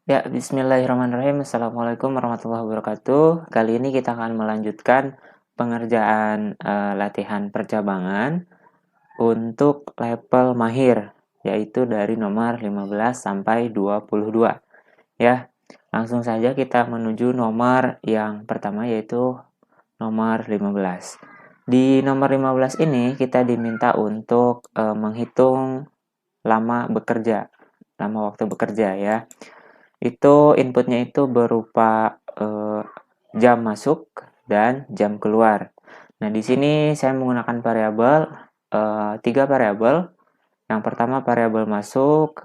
Ya, bismillahirrahmanirrahim. Assalamualaikum warahmatullahi wabarakatuh. Kali ini kita akan melanjutkan pengerjaan latihan percabangan untuk level mahir, yaitu dari nomor 15 sampai 22. Ya, langsung saja kita menuju nomor yang pertama, yaitu nomor 15. Di nomor 15 ini kita diminta untuk menghitung lama waktu bekerja ya. Itu inputnya itu berupa jam masuk dan jam keluar. Nah, di sini saya menggunakan variabel, 3 variabel. Yang pertama variabel masuk,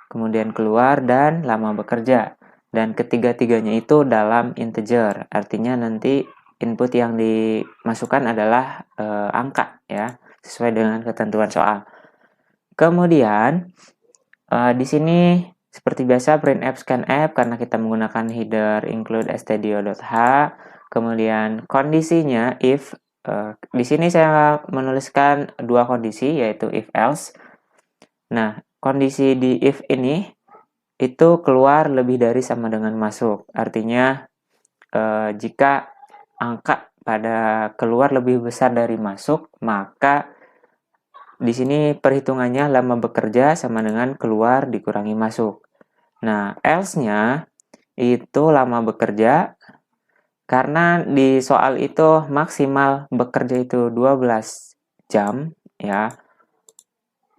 kemudian keluar, dan lama bekerja. Dan ketiga-tiganya itu dalam integer. Artinya nanti input yang dimasukkan adalah angka ya, sesuai dengan ketentuan soal. Kemudian di sini seperti biasa printf scanf karena kita menggunakan header include stdio.h. Kemudian kondisinya if, di sini saya menuliskan dua kondisi yaitu if else. Nah, kondisi di if ini itu keluar lebih dari sama dengan masuk. Artinya jika angka pada keluar lebih besar dari masuk, maka di sini perhitungannya lama bekerja sama dengan keluar dikurangi masuk. Nah, else-nya itu lama bekerja karena di soal itu maksimal bekerja itu 12 jam ya.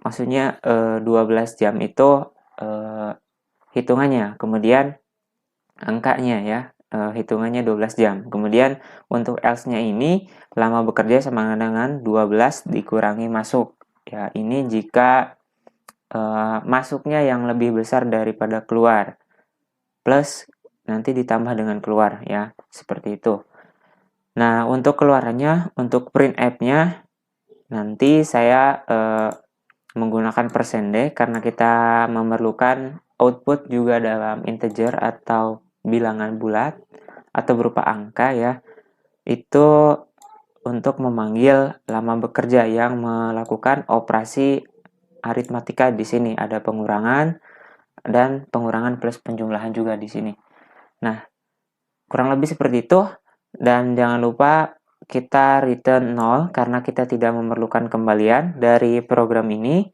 Maksudnya 12 jam itu hitungannya. Kemudian angkanya ya, hitungannya 12 jam. Kemudian untuk else-nya ini lama bekerja sama dengan 12 dikurangi masuk. Ya, ini jika masuknya yang lebih besar daripada keluar. Plus nanti ditambah dengan keluar ya, seperti itu. Nah, untuk keluarannya, untuk printf-nya nanti saya menggunakan %d karena kita memerlukan output juga dalam integer atau bilangan bulat atau berupa angka ya. Itu untuk memanggil lama bekerja yang melakukan operasi aritmatika. Di sini ada pengurangan dan pengurangan plus penjumlahan juga di sini. Nah, kurang lebih seperti itu. Dan jangan lupa kita return 0 karena kita tidak memerlukan kembalian dari program ini.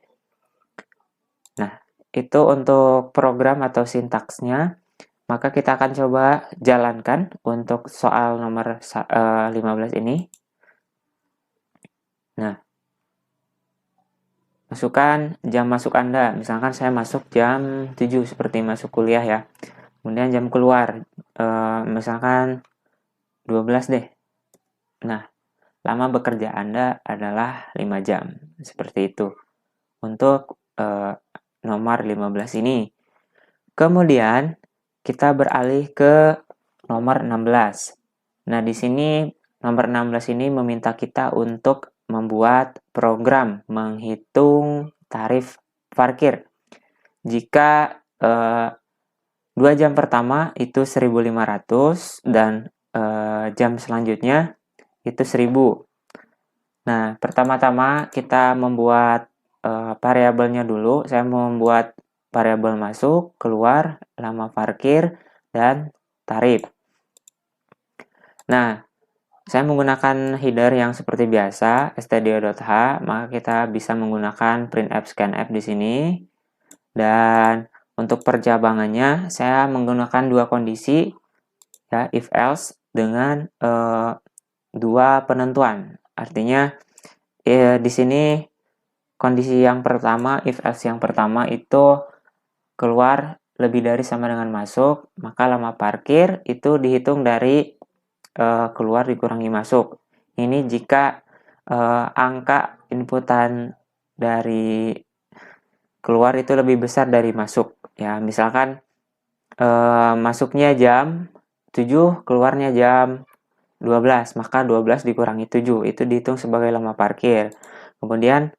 Nah, itu untuk program atau sintaksnya. Maka kita akan coba jalankan untuk soal nomor 15 ini. Nah, masukkan jam masuk Anda. Misalkan saya masuk jam 7 seperti masuk kuliah ya. Kemudian jam keluar, misalkan 12 deh. Nah, lama bekerja Anda adalah 5 jam. Seperti itu. Untuk nomor 15 ini. Kemudian, kita beralih ke nomor 16. Nah, di sini nomor 16 ini meminta kita untuk membuat program menghitung tarif parkir. Jika 2 jam pertama itu 1.500 dan jam selanjutnya itu 1.000. Nah, pertama-tama kita membuat variabelnya dulu. Saya membuat variabel masuk, keluar, lama parkir, dan tarif. Nah, saya menggunakan header yang seperti biasa, stdio.h, maka kita bisa menggunakan printf scanf di sini. Dan untuk percabangannya, saya menggunakan dua kondisi, ya, if else dengan dua penentuan. Artinya di sini kondisi yang pertama, if else yang pertama itu keluar lebih dari sama dengan masuk, maka lama parkir itu dihitung dari keluar dikurangi masuk. Ini jika angka inputan dari keluar itu lebih besar dari masuk. Ya, misalkan masuknya jam 7, keluarnya jam 12, maka 12 dikurangi 7, itu dihitung sebagai lama parkir. Kemudian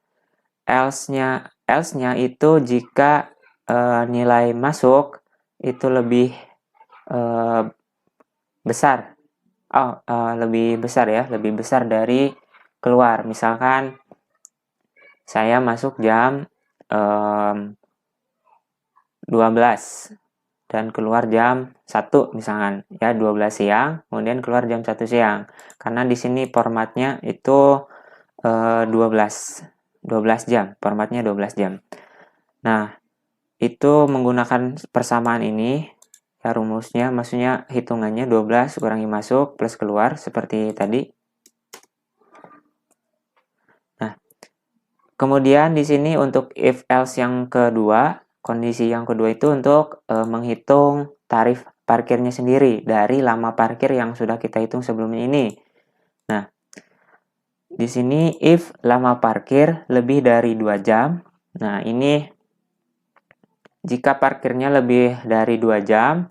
else-nya itu jika nilai masuk itu lebih besar. Lebih besar ya, lebih besar dari keluar. Misalkan saya masuk jam 12 dan keluar jam 1 misalkan ya, 12 siang, kemudian keluar jam 1 siang. Karena di sini formatnya itu 12 jam, formatnya 12 jam. Nah, itu menggunakan persamaan ini ya, rumusnya maksudnya hitungannya 12 kurangi masuk plus keluar seperti tadi. Nah, kemudian di sini untuk if else yang kedua, kondisi yang kedua itu untuk menghitung tarif parkirnya sendiri dari lama parkir yang sudah kita hitung sebelumnya ini. Nah, di sini if lama parkir lebih dari 2 jam. Nah, ini jika parkirnya lebih dari 2 jam,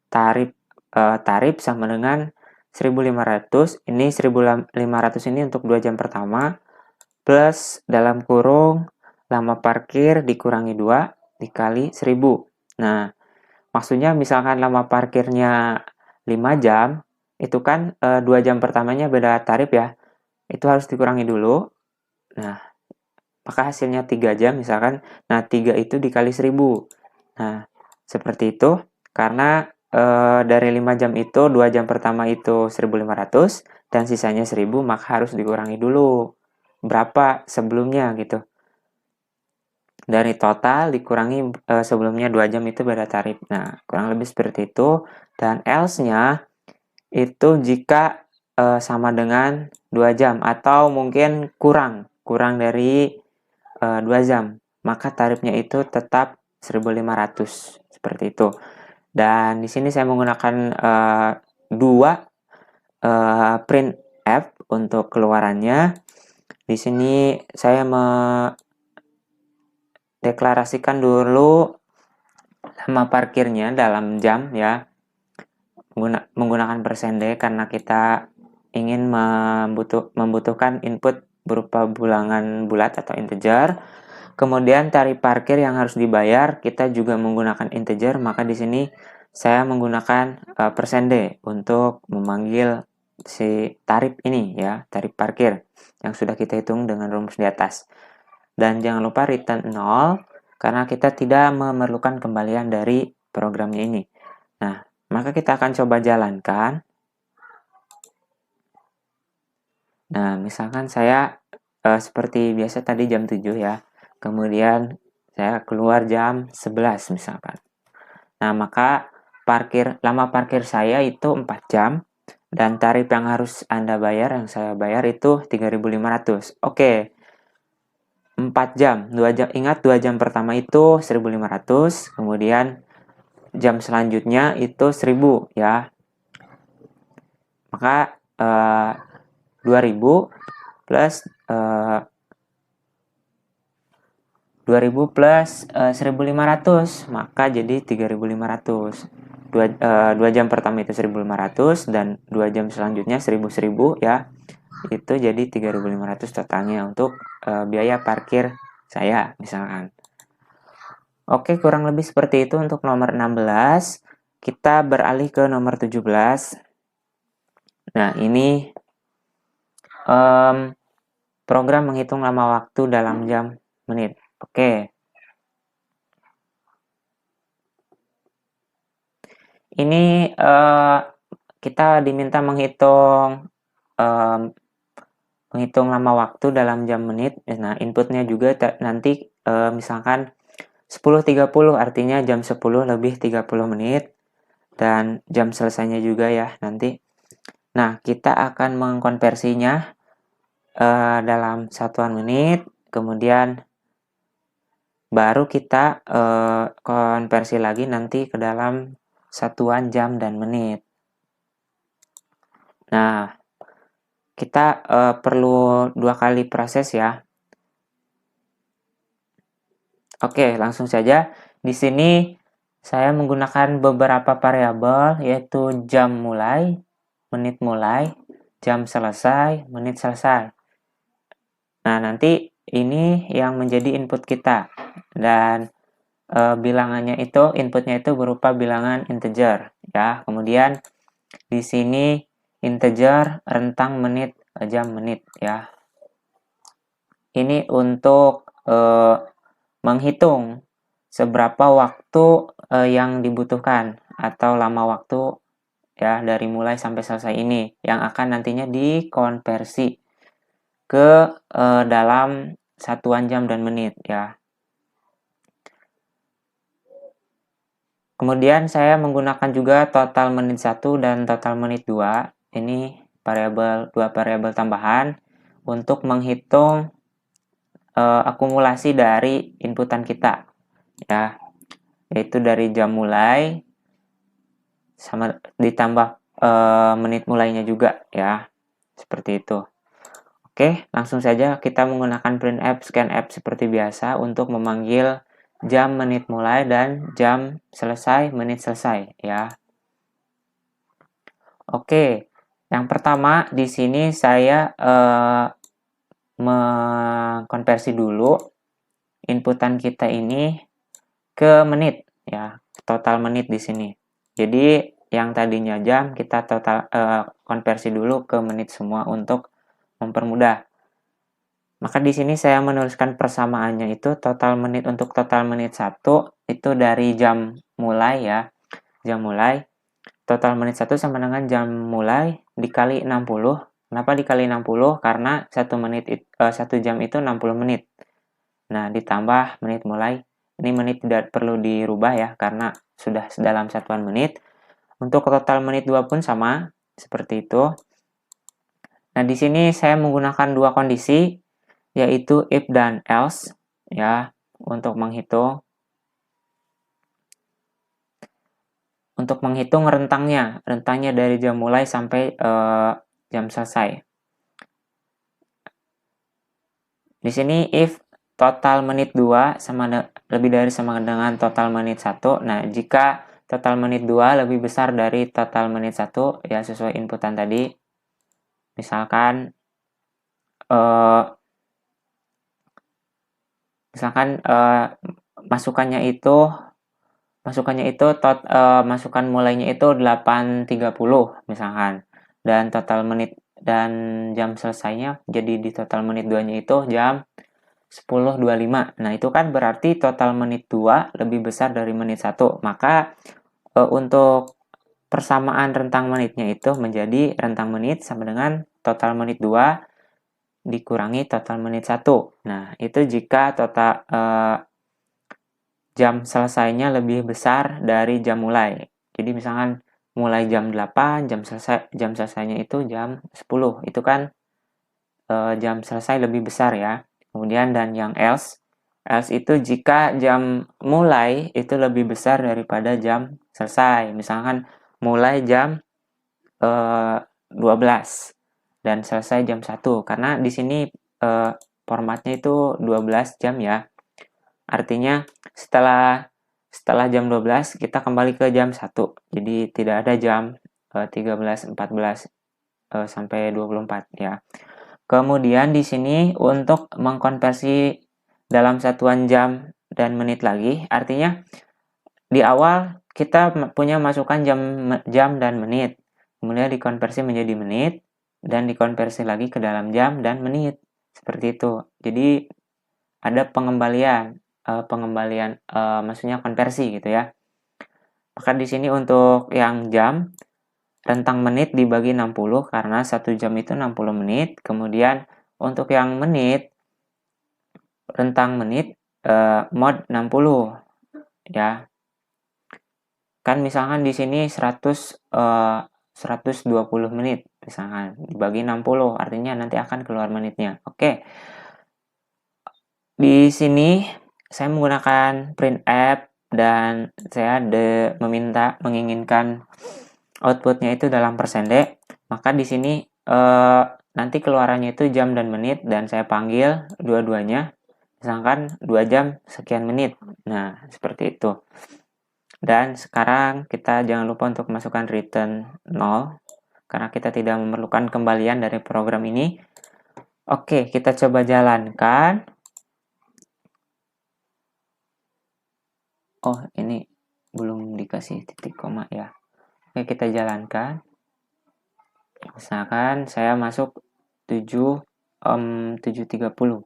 tarif sama dengan 1.500. Ini 1.500 ini untuk 2 jam pertama plus dalam kurung lama parkir dikurangi 2 dikali 1.000. Nah, maksudnya misalkan lama parkirnya 5 jam, itu kan 2 jam pertamanya beda tarif ya. Itu harus dikurangi dulu. Nah, maka hasilnya 3 jam misalkan. Nah, 3 itu dikali 1.000. Nah, seperti itu. Karena dari 5 jam itu 2 jam pertama itu 1.500 dan sisanya 1.000, maka harus dikurangi dulu berapa sebelumnya gitu. Dari total dikurangi sebelumnya 2 jam itu beda tarif. Nah, kurang lebih seperti itu. Dan else-nya itu jika sama dengan 2 jam atau mungkin kurang dari 2 jam, maka tarifnya itu tetap 1.500 seperti itu. Dan di sini saya menggunakan 2 printf untuk keluarannya. Di sini saya mendeklarasikan dulu lama parkirnya dalam jam ya, menggunakan %D karena kita ingin membutuhkan input berupa bilangan bulat atau integer. Kemudian tarif parkir yang harus dibayar kita juga menggunakan integer, maka di sini saya menggunakan %D untuk memanggil si tarif ini ya, tarif parkir yang sudah kita hitung dengan rumus di atas. Dan jangan lupa return 0 karena kita tidak memerlukan kembalian dari programnya ini. Nah, maka kita akan coba jalankan. Nah, misalkan saya seperti biasa tadi jam 7 ya. Kemudian saya keluar jam 11 misalkan. Nah, maka lama parkir saya itu 4 jam dan tarif yang harus Anda bayar, yang saya bayar itu 3.500. Oke. 4 jam, 2 jam. Ingat 2 jam pertama itu 1.500, kemudian jam selanjutnya itu 1.000 ya. Maka 2.000 plus 2.000 plus 1.500, maka jadi 3.500. 2 jam pertama itu 1.500 dan 2 jam selanjutnya 1.000 ya. Itu jadi 3.500 totalnya untuk biaya parkir saya misalkan. Oke, kurang lebih seperti itu untuk nomor 16. Kita beralih ke nomor 17. Nah, ini program menghitung lama waktu dalam jam menit. Oke. Ini kita diminta menghitung lama waktu dalam jam menit. Nah, inputnya juga nanti misalkan 10.30, artinya jam 10 lebih 30 menit. Dan jam selesainya juga ya nanti. Nah, kita akan mengkonversinya dalam satuan menit. Kemudian baru kita konversi lagi nanti ke dalam satuan jam dan menit. Nah, kita perlu 2 kali proses ya. Oke, langsung saja. Di sini saya menggunakan beberapa variabel, yaitu jam mulai, menit mulai, jam selesai, menit selesai. Nah, nanti ini yang menjadi input kita. Dan bilangannya itu, inputnya itu berupa bilangan integer ya. Kemudian di sini integer rentang menit, jam menit ya. Ini untuk menghitung seberapa waktu yang dibutuhkan atau lama waktu ya dari mulai sampai selesai ini yang akan nantinya dikonversi ke dalam satuan jam dan menit ya. Kemudian saya menggunakan juga total menit 1 dan total menit 2. Ini dua variabel tambahan untuk menghitung akumulasi dari inputan kita ya, yaitu dari jam mulai sama ditambah menit mulainya juga ya, seperti itu. Oke, langsung saja kita menggunakan printf scanf seperti biasa untuk memanggil jam menit mulai dan jam selesai menit selesai ya. Oke, yang pertama di sini saya mengkonversi dulu inputan kita ini ke menit ya, total menit di sini. Jadi yang tadinya jam kita total konversi dulu ke menit semua untuk mempermudah. Maka di sini saya menuliskan persamaannya itu total menit untuk total menit 1 itu dari jam mulai ya. Jam mulai total menit 1 sama dengan jam mulai dikali 60. Kenapa dikali 60? Karena 1 jam itu 60 menit. Nah, ditambah menit mulai. Ini menit tidak perlu dirubah ya karena sudah dalam satuan menit. Untuk total menit 2 pun sama seperti itu. Nah, di sini saya menggunakan dua kondisi yaitu if dan else ya untuk menghitung rentangnya dari jam mulai sampai jam selesai. Di sini if total menit 2 lebih dari sama dengan total menit 1. Nah, jika total menit 2 lebih besar dari total menit 1 ya sesuai inputan tadi. Misalkan masukannya itu masukan mulainya itu 8.30 misalkan, dan total menit dan jam selesainya jadi di total menit 2-nya itu jam 10.25. Nah, itu kan berarti total menit 2 lebih besar dari menit 1. Maka untuk persamaan rentang menitnya itu menjadi rentang menit sama dengan total menit 2 dikurangi total menit 1. Nah, itu jika total jam selesainya lebih besar dari jam mulai. Jadi misalkan mulai jam 8, jam selesainya itu jam 10. Itu kan jam selesai lebih besar ya. Kemudian dan yang else itu jika jam mulai itu lebih besar daripada jam selesai. Misalkan mulai jam 12 dan selesai jam 1. Karena di sini formatnya itu 12 jam ya. Artinya setelah jam 12 kita kembali ke jam 1. Jadi tidak ada jam 13, 14 sampai 24 ya. Kemudian di sini untuk mengkonversi dalam satuan jam dan menit lagi, artinya di awal kita punya masukan jam dan menit. Kemudian dikonversi menjadi menit dan dikonversi lagi ke dalam jam dan menit. Seperti itu. Jadi ada pengembalian maksudnya konversi gitu ya. Maka di sini untuk yang jam rentang menit dibagi 60 karena 1 jam itu 60 menit. Kemudian untuk yang menit rentang menit mod 60 ya. Kan misalkan di sini 120 menit misalkan dibagi 60 artinya nanti akan keluar menitnya. Oke. Di sini saya menggunakan printf dan saya menginginkan outputnya itu dalam persendek. Maka di sini nanti keluarannya itu jam dan menit dan saya panggil dua-duanya. Misalkan 2 jam sekian menit. Nah, seperti itu. Dan sekarang kita jangan lupa untuk masukkan return 0 karena kita tidak memerlukan kembalian dari program ini. Oke, kita coba jalankan. Oh, ini belum dikasih titik koma ya. Oke, kita jalankan. Misalkan saya masuk 7.30.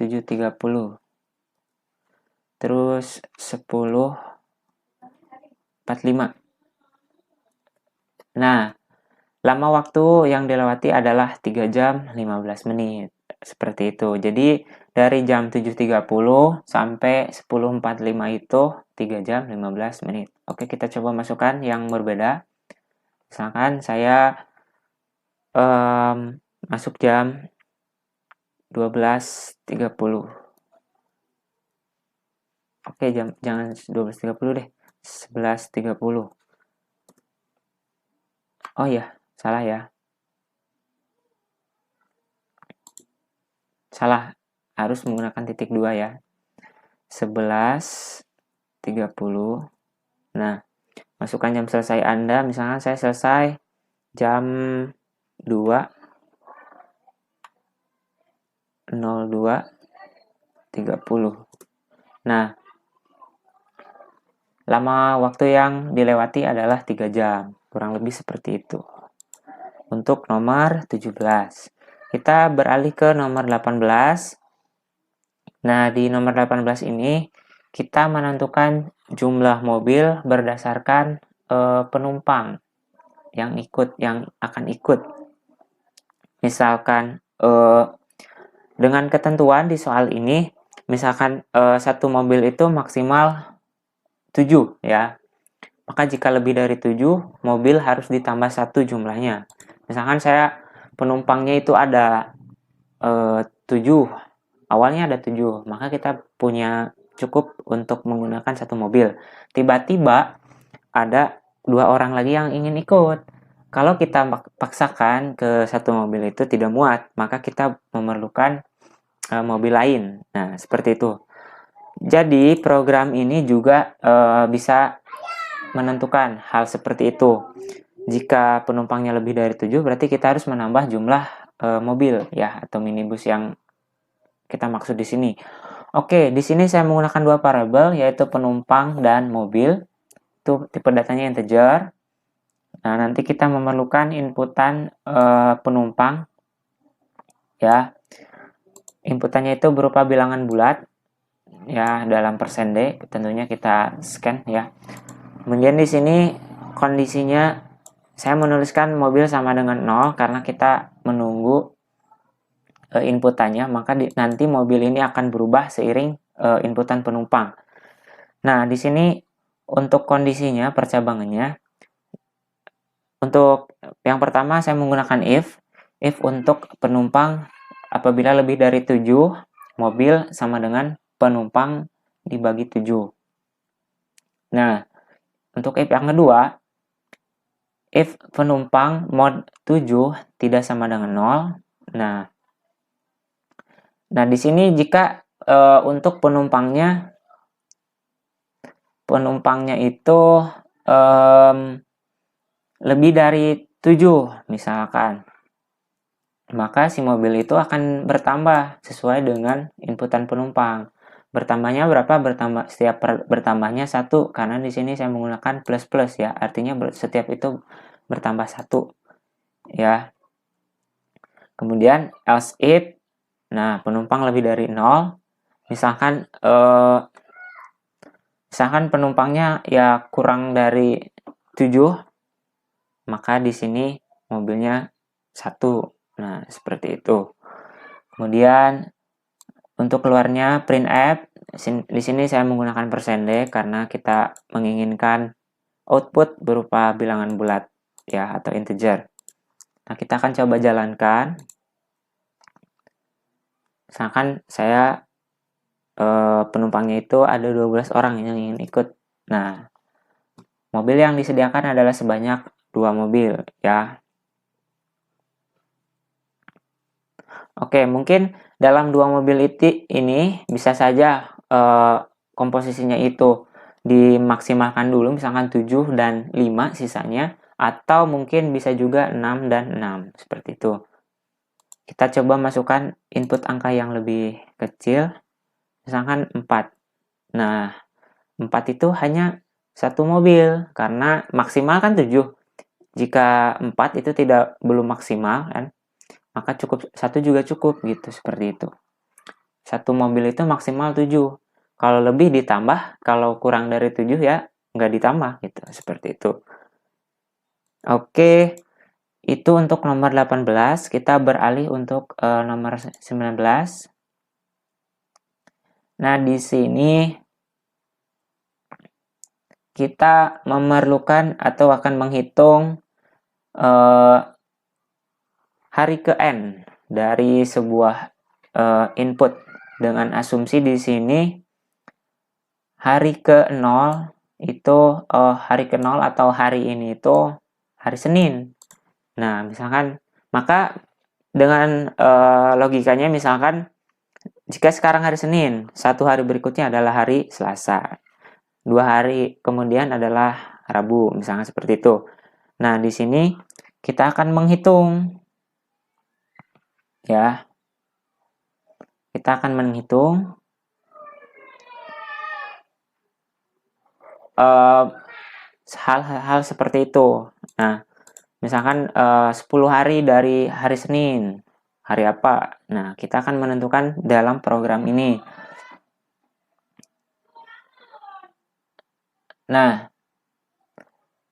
7.30. Terus 10.45. Nah, lama waktu yang dilewati adalah 3 jam 15 menit. Seperti itu. Jadi, dari jam 7.30 sampai 10.45 itu 3 jam 15 menit. Oke, kita coba masukkan yang berbeda. Misalkan saya masuk jam 12.30. Oke, jangan 12.30 deh. 11.30. Oh iya, salah ya. Salah. Harus menggunakan titik 2 ya. 11.30. Nah, masukkan jam selesai Anda. Misalkan saya selesai jam 2.02.30. Nah, lama waktu yang dilewati adalah 3 jam. Kurang lebih seperti itu. Untuk nomor 17. Kita beralih ke nomor 18. Nah, di nomor 18 ini kita menentukan jumlah mobil berdasarkan penumpang yang akan ikut. Misalkan dengan ketentuan di soal ini, misalkan satu mobil itu maksimal 7 ya. Maka jika lebih dari 7, mobil harus ditambah 1 jumlahnya. Misalkan saya penumpangnya itu ada 7. Awalnya ada 7, maka kita punya cukup untuk menggunakan satu mobil. Tiba-tiba ada 2 orang lagi yang ingin ikut. Kalau kita paksakan ke satu mobil itu tidak muat, maka kita memerlukan mobil lain. Nah, seperti itu. Jadi, program ini juga bisa menentukan hal seperti itu. Jika penumpangnya lebih dari 7, berarti kita harus menambah jumlah mobil ya, atau minibus yang kita maksud di sini. Oke, di sini saya menggunakan 2 variabel, yaitu penumpang dan mobil. Itu tipe datanya integer. Nah, nanti kita memerlukan inputan penumpang. Ya, inputannya itu berupa bilangan bulat. Ya, dalam persen D. Tentunya kita scan ya. Kemudian di sini kondisinya saya menuliskan mobil sama dengan 0 karena kita menunggu inputannya, maka nanti mobil ini akan berubah seiring inputan penumpang. Nah, di sini untuk kondisinya, percabangannya, untuk yang pertama saya menggunakan if untuk penumpang apabila lebih dari 7, mobil sama dengan penumpang dibagi 7. Nah, untuk if yang kedua, if penumpang mod 7 tidak sama dengan 0. Nah, di sini jika untuk penumpangnya itu lebih dari 7 misalkan, maka si mobil itu akan bertambah sesuai dengan inputan penumpang. Bertambahnya berapa? Setiap bertambahnya 1, karena di sini saya menggunakan plus ya, artinya setiap itu bertambah 1 ya. Kemudian else if, nah penumpang lebih dari 0, misalkan penumpangnya ya kurang dari 7, maka di sini mobilnya 1. Nah, seperti itu. Kemudian untuk keluarnya printf, di sini saya menggunakan persen %D karena kita menginginkan output berupa bilangan bulat ya, atau integer. Nah, kita akan coba jalankan. Misalkan saya penumpangnya itu ada 12 orang yang ingin ikut. Nah, mobil yang disediakan adalah sebanyak 2 mobil ya. Oke, mungkin dalam 2 mobil ini bisa saja komposisinya itu dimaksimalkan dulu, misalkan 7 dan 5 sisanya, atau mungkin bisa juga 6 dan 6, seperti itu. Kita coba masukkan input angka yang lebih kecil, misalkan 4. Nah, 4 itu hanya satu mobil, karena maksimal kan 7. Jika 4 itu belum maksimal kan, maka 1 juga cukup gitu, seperti itu. satu mobil itu maksimal 7. Kalau lebih ditambah, kalau kurang dari 7 ya nggak ditambah gitu, seperti itu. Oke, itu untuk nomor 18. Kita beralih untuk nomor 19. Nah, di sini kita memerlukan atau akan menghitung hari ke N dari sebuah input dengan asumsi di sini hari ke 0 itu hari ke 0 atau hari ini itu hari Senin. Nah, misalkan maka dengan logikanya misalkan jika sekarang hari Senin, satu hari berikutnya adalah hari Selasa. 2 hari kemudian adalah Rabu, misalnya seperti itu. Nah, di sini kita akan menghitung ya. Kita akan menghitung hal-hal seperti itu. Nah, misalkan 10 hari dari hari Senin, hari apa? Nah, kita akan menentukan dalam program ini. Nah,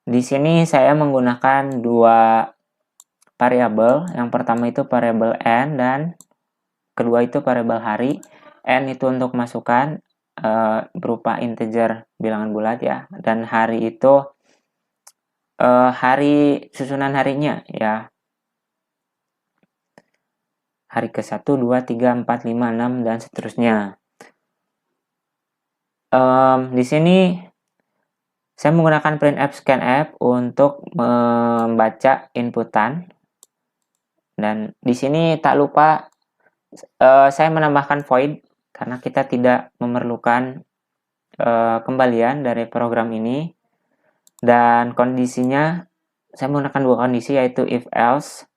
di sini saya menggunakan dua variabel. Yang pertama itu variabel N dan kedua itu variabel hari. N itu untuk masukan berupa integer bilangan bulat ya. Dan hari itu hari susunan harinya ya. Hari ke-1, 2, 3, 4, 5, 6 dan seterusnya. Di sini saya menggunakan printf scanf untuk membaca inputan. Dan di sini tak lupa saya menambahkan void karena kita tidak memerlukan kembalian dari program ini. Dan kondisinya saya menggunakan dua kondisi yaitu if else.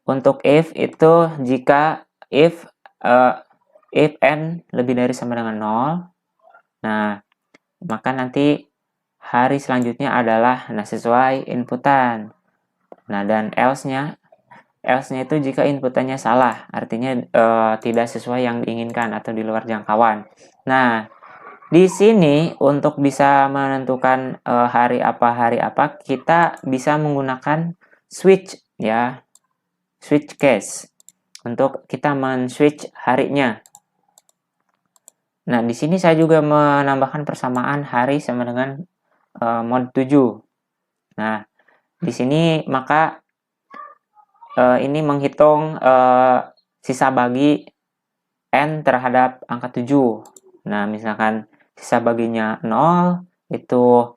Untuk if itu jika if n lebih dari sama dengan 0. Nah, maka nanti hari selanjutnya adalah sesuai inputan. Nah, dan else-nya itu jika inputannya salah, artinya tidak sesuai yang diinginkan atau di luar jangkauan. Nah, di sini untuk bisa menentukan hari apa, kita bisa menggunakan switch ya. Switch case untuk kita men-switch harinya. Nah, di sini saya juga menambahkan persamaan hari sama dengan mod 7. Nah, di sini maka ini menghitung sisa bagi N terhadap angka 7. Nah, misalkan sisa baginya 0 itu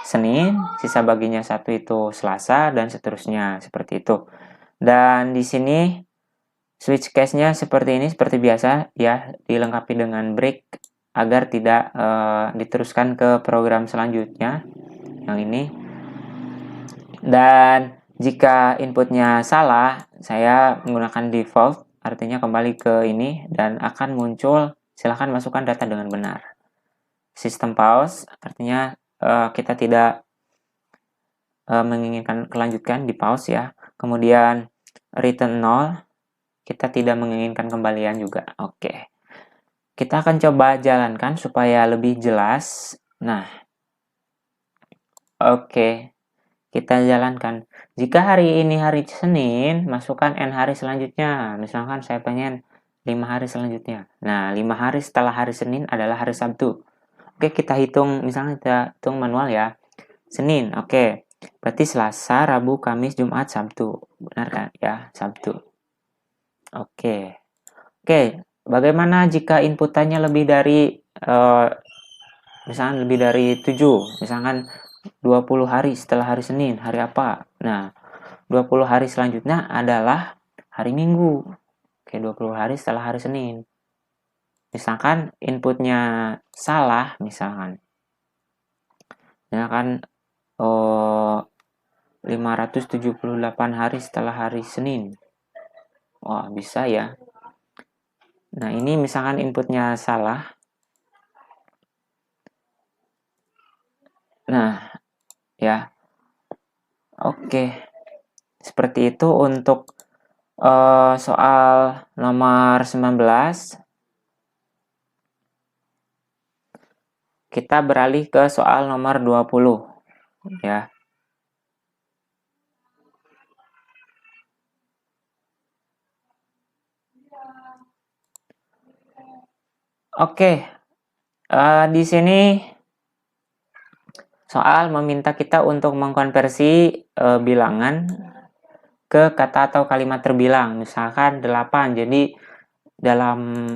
Senin, sisa baginya 1 itu Selasa, dan seterusnya, seperti itu. Dan di sini switch case-nya seperti ini, seperti biasa ya, dilengkapi dengan break agar tidak diteruskan ke program selanjutnya, yang ini. Dan jika inputnya salah, saya menggunakan default, artinya kembali ke ini, dan akan muncul, silahkan masukkan data dengan benar. Sistem pause, artinya kita tidak menginginkan kelanjutkan di pause ya. Kemudian return 0, kita tidak menginginkan kembalian juga. Oke. Kita akan coba jalankan supaya lebih jelas. Nah, oke. Kita jalankan. Jika hari ini hari Senin, masukkan N hari selanjutnya. Misalkan saya pengen 5 hari selanjutnya. Nah, 5 hari setelah hari Senin adalah hari Sabtu. Oke, kita hitung, misalnya kita hitung manual ya. Senin, oke. Berarti Selasa, Rabu, Kamis, Jumat, Sabtu. Benar kan? Ya, Sabtu. Oke. Oke, bagaimana jika inputannya lebih dari misalkan lebih dari 7, misalkan 20 hari setelah hari Senin, hari apa? Nah, 20 hari selanjutnya adalah hari Minggu. Oke, 20 hari setelah hari Senin. Misalkan inputnya salah, misalkan 578 hari setelah hari Senin. Wah, bisa ya. Nah, ini misalkan inputnya salah. Nah, ya. Oke. Seperti itu untuk Soal nomor 19. Kita beralih ke soal nomor 20 ya. Oke, di sini soal meminta kita untuk mengkonversi bilangan ke kata atau kalimat terbilang. Misalkan 8, jadi dalam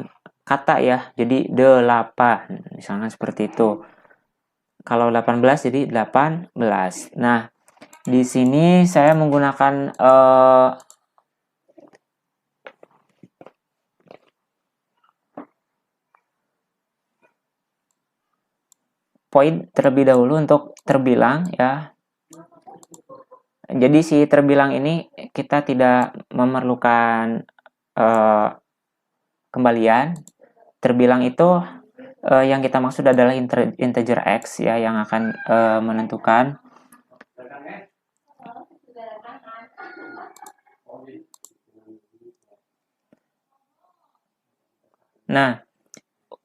kata ya, jadi 8. Misalnya seperti itu. Kalau 18 jadi 18. Nah, di sini saya menggunakan poin terlebih dahulu untuk terbilang ya. Jadi si terbilang ini kita tidak memerlukan kembalian. Terbilang itu yang kita maksud adalah integer x ya, yang akan menentukan Nah,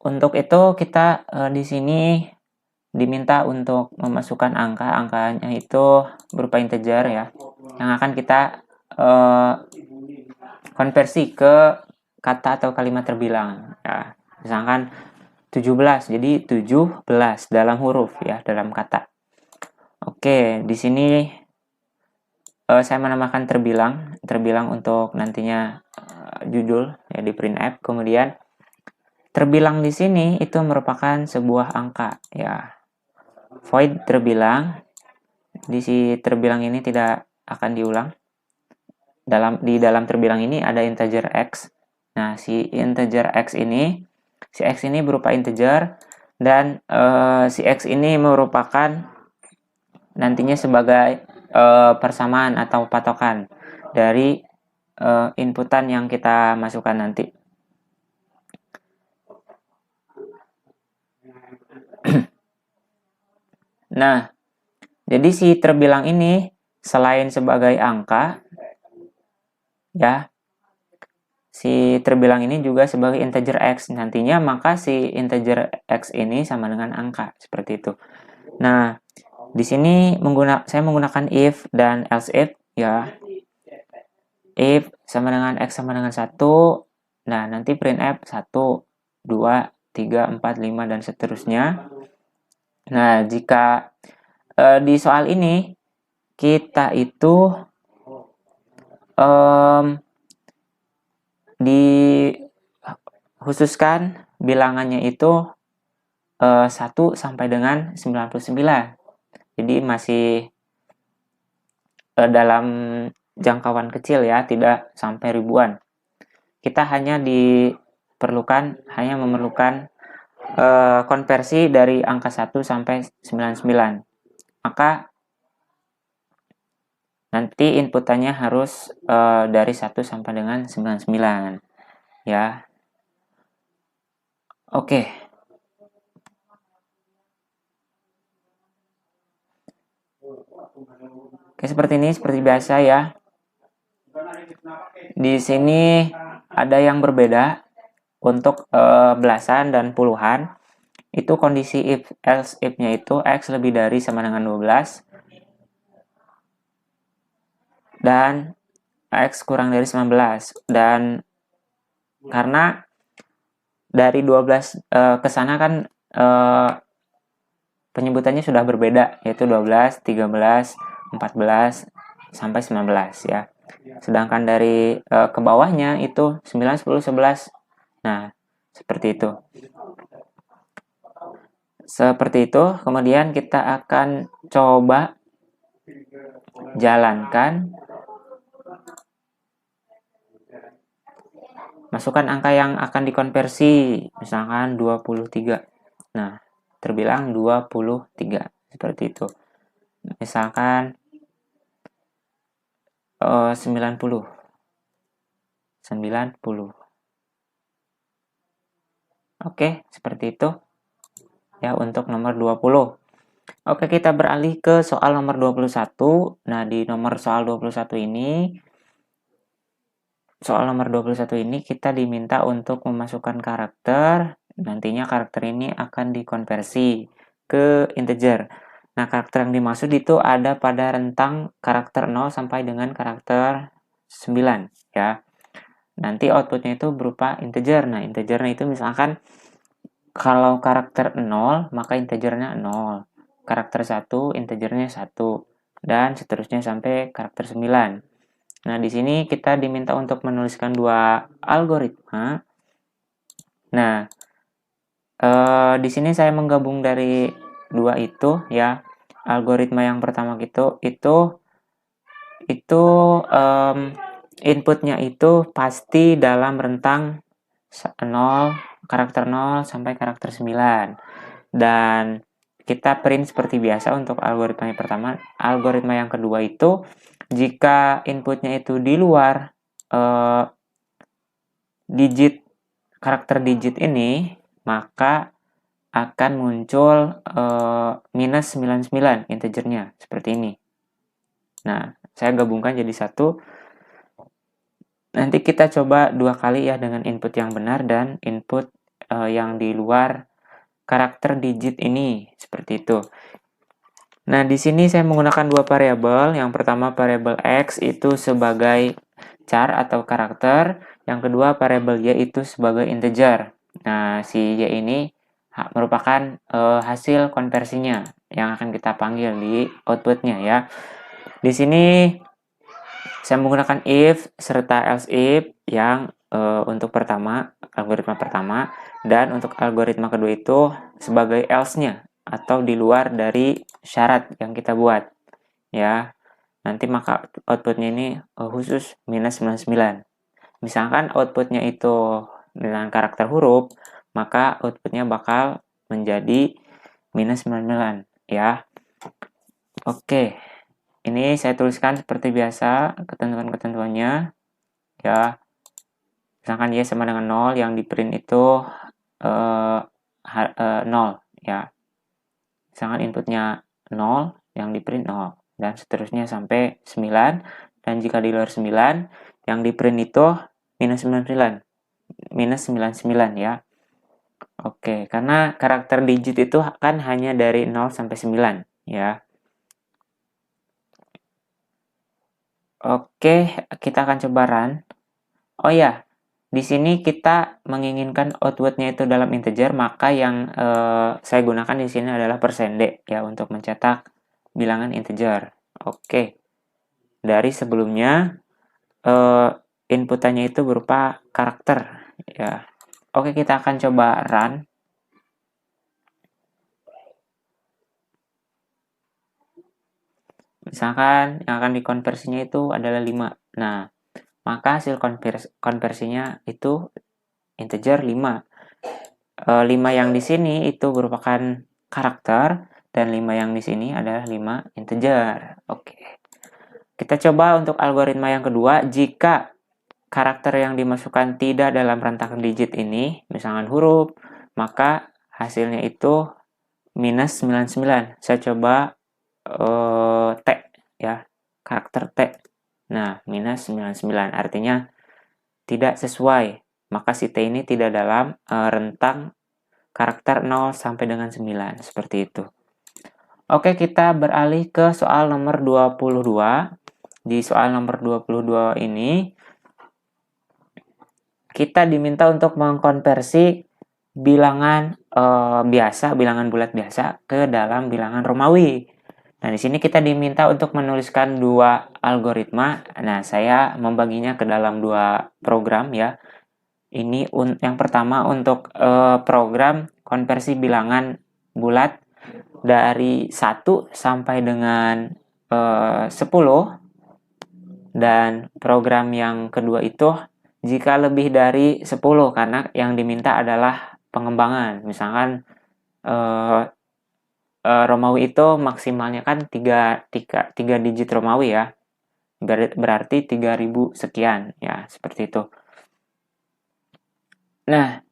untuk itu kita di sini diminta untuk memasukkan angkanya itu berupa integer ya, yang akan kita konversi ke kata atau kalimat terbilang ya. Misalkan 17, jadi 17 dalam huruf ya, dalam kata. Oke, di sini saya menambahkan terbilang untuk nantinya judul ya di printf. Kemudian terbilang di sini itu merupakan sebuah angka ya. Void terbilang, di si terbilang ini tidak akan diulang. Di dalam terbilang ini ada integer x. Nah, si integer x ini, si x ini berupa integer, dan si x ini merupakan nantinya sebagai persamaan atau patokan dari inputan yang kita masukkan nanti. Nah, jadi si terbilang ini selain sebagai angka, ya, si terbilang ini juga sebagai integer x nantinya, maka si integer x ini sama dengan angka, seperti itu. Nah, di sini saya menggunakan if dan else if ya. If sama dengan x sama dengan 1, nah nanti printf 1, 2, 3, 4, 5 dan seterusnya. Nah, jika di soal ini kita itu dikhususkan bilangannya itu 1 sampai dengan 99. Jadi masih dalam jangkauan kecil ya, tidak sampai ribuan. Kita hanya memerlukan konversi dari angka 1 sampai 99. Maka nanti inputannya harus dari 1 sampai dengan 99 ya. Oke. Oke, seperti ini, seperti biasa ya. Di sini ada yang berbeda untuk belasan dan puluhan. Itu kondisi if else if-nya itu x lebih dari sama dengan 12 dan x kurang dari 19. Dan karena dari 12 ke sana kan penyebutannya sudah berbeda, yaitu 12, 13, 14 sampai 19 ya. Sedangkan dari ke bawahnya itu 9, 10, 11. Nah, seperti itu. Seperti itu, kemudian kita akan coba jalankan. Masukkan angka yang akan dikonversi, misalkan 23. Nah, terbilang 23, seperti itu. Misalkan 90. Oke, seperti itu ya untuk nomor 20. Oke, kita beralih ke soal nomor 21. Nah, di nomor soal 21 ini soal nomor 21 ini kita diminta untuk memasukkan karakter, nantinya karakter ini akan dikonversi ke integer. Nah, karakter yang dimaksud itu ada pada rentang karakter 0 sampai dengan karakter 9 ya. Nanti outputnya itu berupa integer. Nah, integernya itu misalkan kalau karakter 0, maka integernya 0. Karakter 1, integernya 1. Dan seterusnya sampai karakter 9. Nah, di sini kita diminta untuk menuliskan dua algoritma. Nah, di sini saya menggabung dari dua itu ya. Algoritma yang pertama itu inputnya itu pasti dalam rentang 0, karakter 0 sampai karakter 9. Dan kita print seperti biasa untuk algoritma yang pertama. Algoritma yang kedua itu jika inputnya itu di luar karakter digit ini, maka akan muncul minus 99 integernya seperti ini. Nah, saya gabungkan jadi satu. Nanti kita coba dua kali ya dengan input yang benar dan input yang di luar karakter digit ini seperti itu. Nah, di sini saya menggunakan dua variabel. Yang pertama variabel x itu sebagai char atau karakter, yang kedua variabel y itu sebagai integer. Nah, si y ini merupakan hasil konversinya yang akan kita panggil di outputnya ya. Di sini saya menggunakan if serta else if yang untuk algoritma pertama, dan untuk algoritma kedua itu sebagai else-nya atau di luar dari syarat yang kita buat ya. Nanti maka outputnya ini khusus minus 99. Misalkan outputnya itu dengan karakter huruf, maka outputnya bakal menjadi minus 99 ya. Oke, ini saya tuliskan seperti biasa ketentuan-ketentuannya ya. Misalkan y sama dengan 0, yang di print itu 0 ya. Misalkan inputnya 0, yang di print 0, dan seterusnya sampai 9. Dan jika di luar 9, yang di print itu minus 99 ya. Oke, karena karakter digit itu kan hanya dari 0 sampai 9 ya. Oke, kita akan coba run. Oh ya, di sini kita menginginkan outputnya itu dalam integer, maka yang saya gunakan di sini adalah %d ya untuk mencetak bilangan integer. Oke, dari sebelumnya inputannya itu berupa karakter ya. Oke, kita akan coba run. Misalkan yang akan dikonversinya itu adalah 5. Nah, maka hasil konversinya itu integer 5. 5 yang di sini itu merupakan karakter, dan 5 yang di sini adalah 5 integer. Oke. Kita coba untuk algoritma yang kedua. Jika karakter yang dimasukkan tidak dalam rentang digit ini, misalkan huruf, maka hasilnya itu minus 99. Saya coba T ya, karakter T. Nah, minus 99 artinya tidak sesuai. Maka si T ini tidak dalam rentang karakter 0 sampai dengan 9. Seperti itu. Oke, kita beralih ke soal nomor 22. Di soal nomor 22 ini, kita diminta untuk mengkonversi bilangan biasa, bilangan bulat biasa ke dalam bilangan Romawi. Nah, di sini kita diminta untuk menuliskan dua algoritma. Nah, saya membaginya ke dalam dua program ya. Ini yang pertama untuk program konversi bilangan bulat dari 1 sampai dengan 10. Dan program yang kedua itu jika lebih dari 10, karena yang diminta adalah pengembangan. Misalkan Romawi itu maksimalnya kan 3 digit Romawi ya. Berarti 3000 sekian ya, seperti itu. Nah,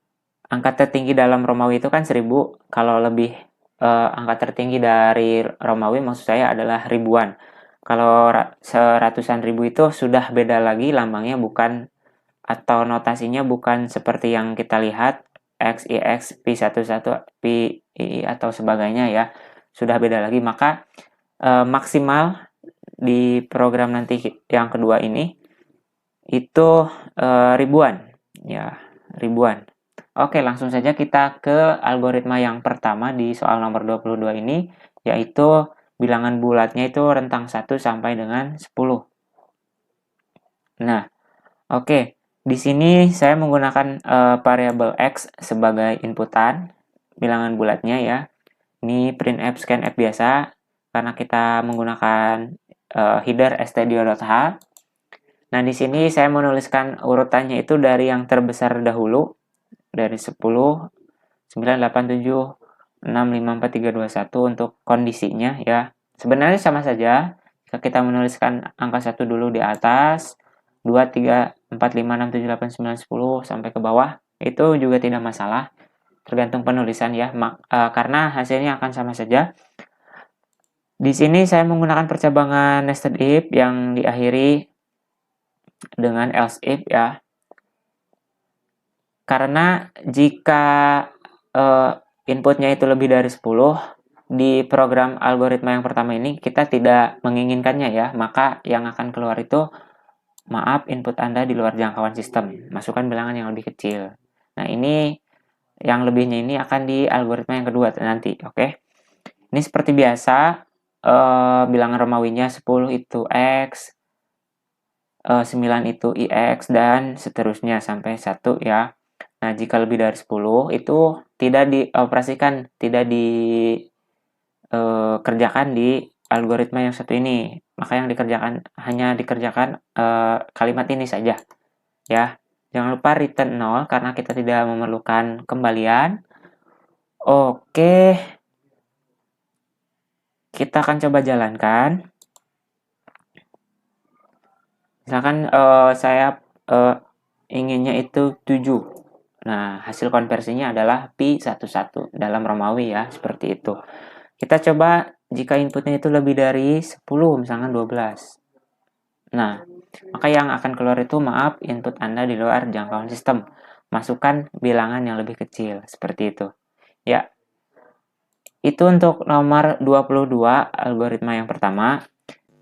angka tertinggi dalam Romawi itu kan 1000. Kalau lebih angka tertinggi dari Romawi maksud saya adalah ribuan. Kalau seratusan ribu itu sudah beda lagi, lambangnya bukan atau notasinya bukan seperti yang kita lihat X, IX, Pi11, Pi, II, atau sebagainya ya. Sudah beda lagi, maka maksimal di program nanti yang kedua ini itu ribuan. Ya, ribuan. Oke, langsung saja kita ke algoritma yang pertama di soal nomor 22 ini, yaitu bilangan bulatnya itu rentang 1 sampai dengan 10. Nah, oke. Di sini saya menggunakan variabel X sebagai inputan bilangan bulatnya ya. Ini printf scanf biasa karena kita menggunakan header stdio.h. Nah, di sini saya menuliskan urutannya itu dari yang terbesar dahulu, dari 10, 9, 8, 7, 6, 5, 4, 3, 2, 1 untuk kondisinya ya. Sebenarnya sama saja jika kita menuliskan angka 1 dulu di atas, 2, 3, 4, 5, 6, 7, 8, 9, 10 sampai ke bawah, itu juga tidak masalah. Tergantung penulisan ya, karena hasilnya akan sama saja. Di sini saya menggunakan percabangan nested if yang diakhiri dengan else if ya. Karena jika inputnya itu lebih dari 10, di program algoritma yang pertama ini kita tidak menginginkannya ya, maka yang akan keluar itu, maaf, input Anda di luar jangkauan sistem, masukkan bilangan yang lebih kecil. Nah, ini yang lebihnya ini akan di algoritma yang kedua nanti, oke? Ini seperti biasa, bilangan Romawinya 10 itu X, 9 itu IX, dan seterusnya sampai 1 ya. Nah, jika lebih dari 10 itu tidak dioperasikan, tidak dikerjakan di algoritma yang satu ini. Maka yang dikerjakan hanya dikerjakan kalimat ini saja ya. Jangan lupa return 0 karena kita tidak memerlukan kembalian. Oke. Kita akan coba jalankan. Misalkan saya inginnya itu 7. Nah, hasil konversinya adalah Pi11 dalam Romawi ya, seperti itu. Kita coba jika inputnya itu lebih dari 10, misalkan 12. Nah, maka yang akan keluar itu, maaf, input Anda di luar jangkauan sistem. Masukkan bilangan yang lebih kecil, seperti itu. Ya, itu untuk nomor 22, algoritma yang pertama.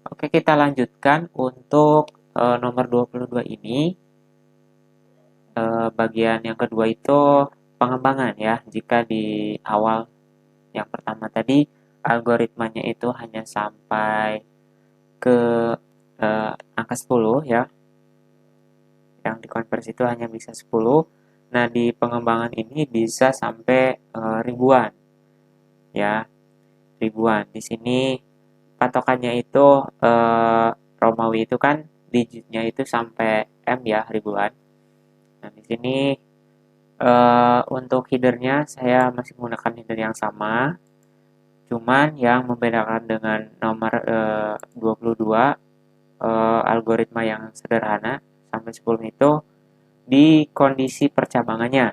Oke, kita lanjutkan untuk nomor 22 ini. Bagian yang kedua itu pengembangan ya. Jika di awal yang pertama tadi algoritmanya itu hanya sampai ke angka 10 ya, yang dikonversi itu hanya bisa 10. Nah, di pengembangan ini bisa sampai ribuan ya, ribuan. Di sini patokannya itu Romawi itu kan digitnya itu sampai M ya, ribuan. Nah, di sini untuk headernya saya masih menggunakan header yang sama, cuman yang membedakan dengan nomor 22 algoritma yang sederhana sampai 10 itu di kondisi percabangannya.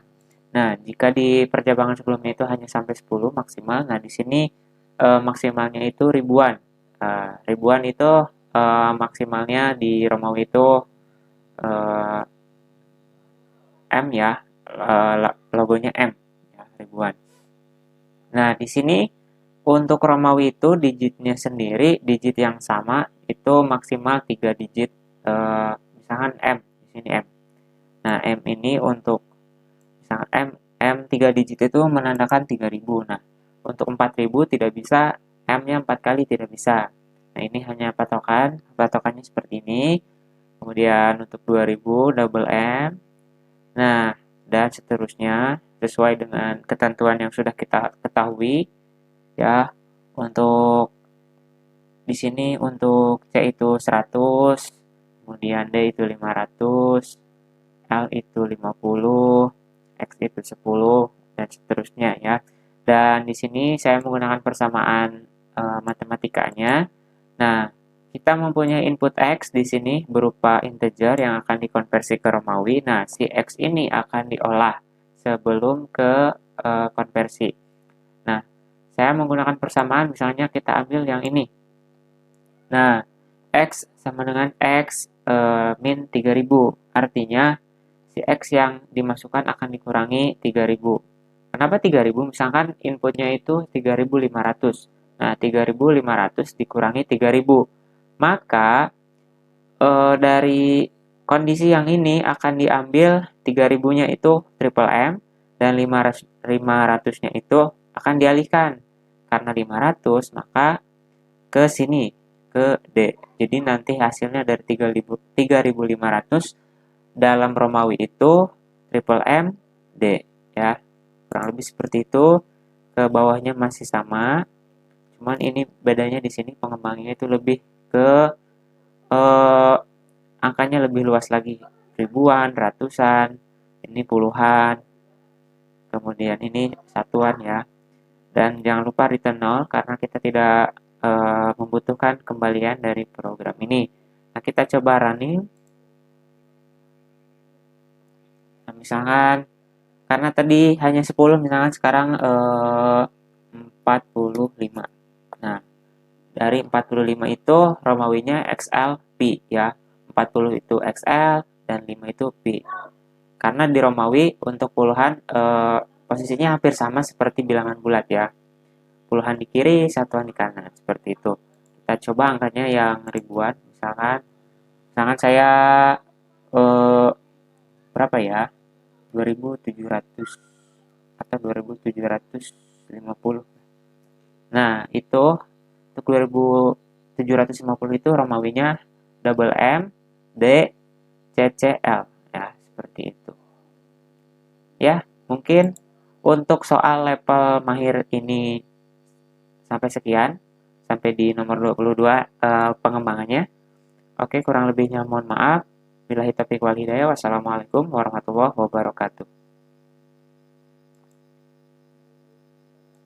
Nah, jika di percabangan sebelumnya itu hanya sampai 10 maksimal, nah di sini maksimalnya itu ribuan. Ribuan itu maksimalnya di Romawi itu M ya, logonya M ya, ribuan. Nah, di sini untuk Romawi itu digitnya sendiri, digit yang sama itu maksimal 3 digit, misalkan M, di sini M. Nah, M ini untuk misalkan M 3 digit itu menandakan 3000. Nah, untuk 4000 tidak bisa, M-nya 4 kali tidak bisa. Nah, ini hanya patokannya seperti ini. Kemudian untuk 2000 double M. Nah, dan seterusnya sesuai dengan ketentuan yang sudah kita ketahui ya. Untuk di sini untuk C itu 100, kemudian D itu 500, L itu 50, X itu 10, dan seterusnya ya. Dan di sini saya menggunakan persamaan matematikanya. Nah, kita mempunyai input X di sini berupa integer yang akan dikonversi ke Romawi. Nah, si X ini akan diolah sebelum ke konversi. Nah, saya menggunakan persamaan, misalnya kita ambil yang ini. Nah, X sama dengan X min 3000. Artinya, si X yang dimasukkan akan dikurangi 3000. Kenapa 3000? Misalkan inputnya itu 3500. Nah, 3500 dikurangi 3000. Maka dari kondisi yang ini akan diambil 3000-nya itu triple M dan 500-nya itu akan dialihkan. Karena 500 maka ke sini, ke D. Jadi nanti hasilnya dari 3500 dalam Romawi itu triple M D ya. Kurang lebih seperti itu. Ke bawahnya masih sama. Cuman ini bedanya di sini pengembangnya itu lebih ke angkanya lebih luas lagi. Ribuan, ratusan, ini puluhan. Kemudian ini satuan ya. Dan jangan lupa return 0 karena kita tidak membutuhkan kembalian dari program ini. Nah, kita coba running. Nah, misalkan karena tadi hanya 10, misalkan sekarang 45. Nah, dari 45 itu Romawinya XL Pi ya. 40 itu XL dan 5 itu Pi. Karena di Romawi untuk puluhan posisinya hampir sama seperti bilangan bulat ya. Puluhan di kiri, satuan di kanan, seperti itu. Kita coba angkanya yang ribuan, misalkan saya berapa ya? 2700 atau 2750. Nah, itu untuk 2750 itu Romawinya double M, D, CCL ya, seperti itu. Ya, mungkin untuk soal level mahir ini sampai sekian, sampai di nomor 22 pengembangannya. Oke, kurang lebihnya mohon maaf. Billahi taufiq wal hidayah. Wassalamualaikum warahmatullahi wabarakatuh.